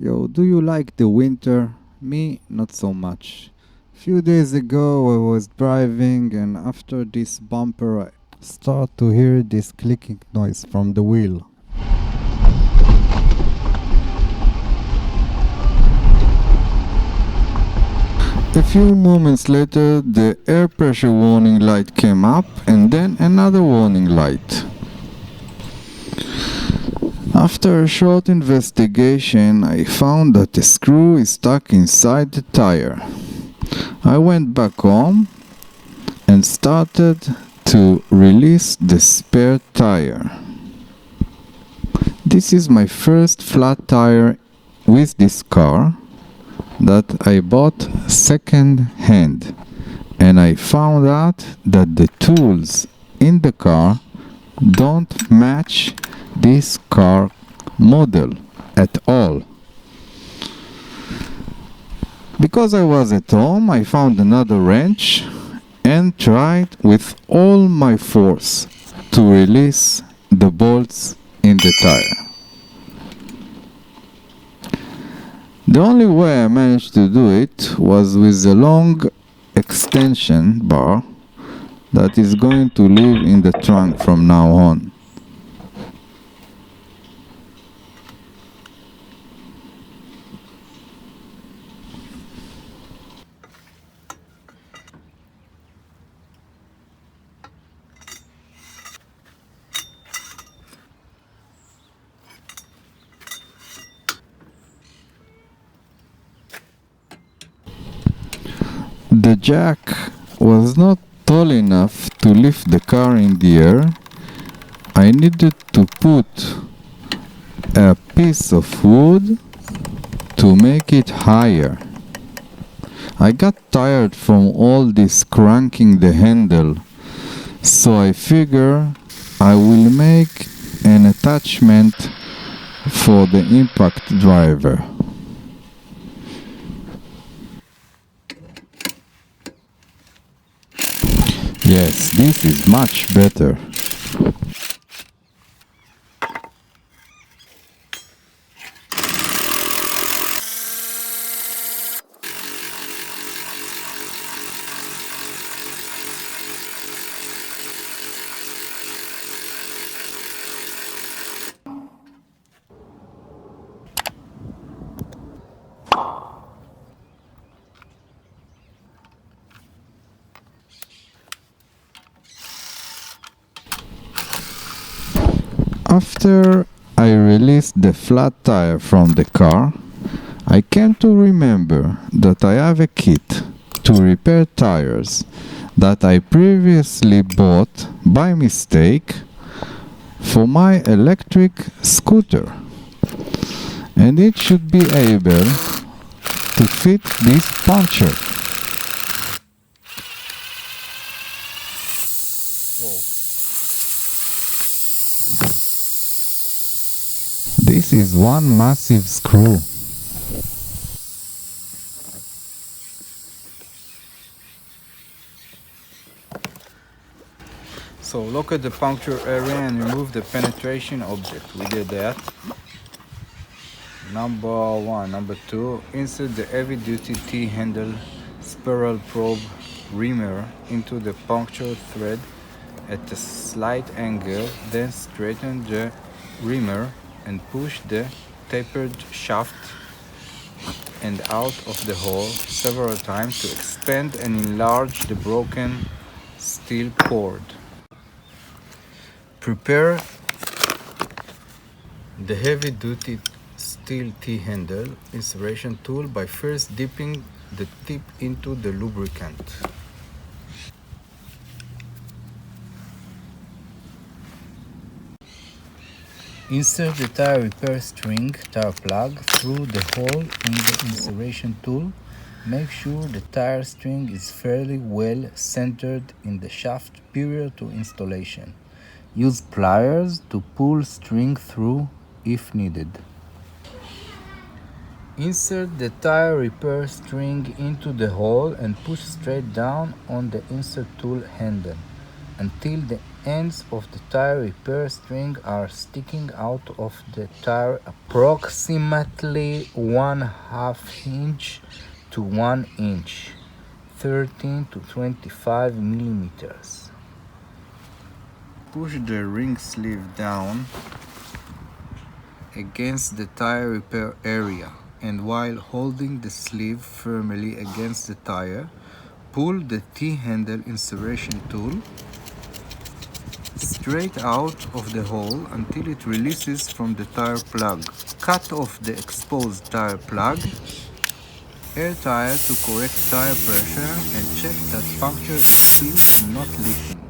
Yo, do you like the winter? Me, not so much. Few days ago I was driving and after this bumper I start to hear this clicking noise from the wheel. A few moments later the air pressure warning light came up and then another warning light. After a short investigation, I found that the screw is stuck inside the tire. I went back home and started to release the spare tire. This is my first flat tire with this car that I bought second hand, and I found out that the tools in the car don't match this car model at all. Because I was at home, I found another wrench and tried with all my force to release the bolts in the tire. The only way I managed to do it was with a long extension bar that is going to live in the trunk from now on. The jack was not tall enough to lift the car in the air. I needed to put a piece of wood to make it higher. I got tired from all this cranking the handle, so I figure I will make an attachment for the impact driver. Yes, this is much better. After I released the flat tire from the car, I came to remember that I have a kit to repair tires that I previously bought by mistake for my electric scooter, and it should be able to fit this puncture. This is one massive screw. So look at the puncture area and remove the penetration object. We did that. Number 1. Number 2, insert the heavy duty T-handle spiral probe reamer into the puncture thread at a slight angle, then straighten the reamer and push the tapered shaft and out of the hole several times to expand and enlarge the broken steel cord. Prepare the heavy-duty steel T-handle insertion tool by first dipping the tip into the lubricant. Insert the tire repair string tire plug through the hole in the insertion tool. Make sure the tire string is fairly well centered in the shaft prior to installation. Use pliers to pull string through if needed. Insert the tire repair string into the hole and push straight down on the insert tool handle. until the ends of the tire repair string are sticking out of the tire approximately 1/2 inch to 1 inch, 13 to 25 millimeters. Push the ring sleeve down against the tire repair area, and while holding the sleeve firmly against the tire, pull the T-handle insertion tool straight out of the hole until it releases from the tire plug. Cut off the exposed tire plug, air tire to correct tire pressure, and check that puncture is sealed and not leaking.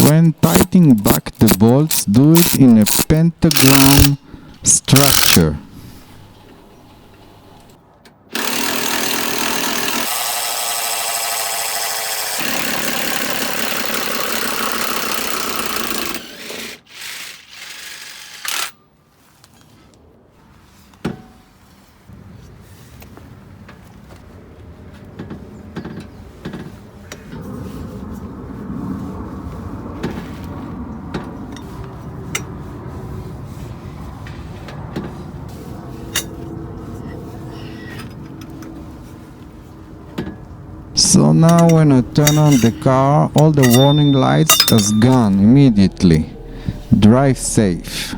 When tightening back the bolts, do it in a pentagram structure. So now when I turn on the car, all the warning lights has gone immediately. Drive safe.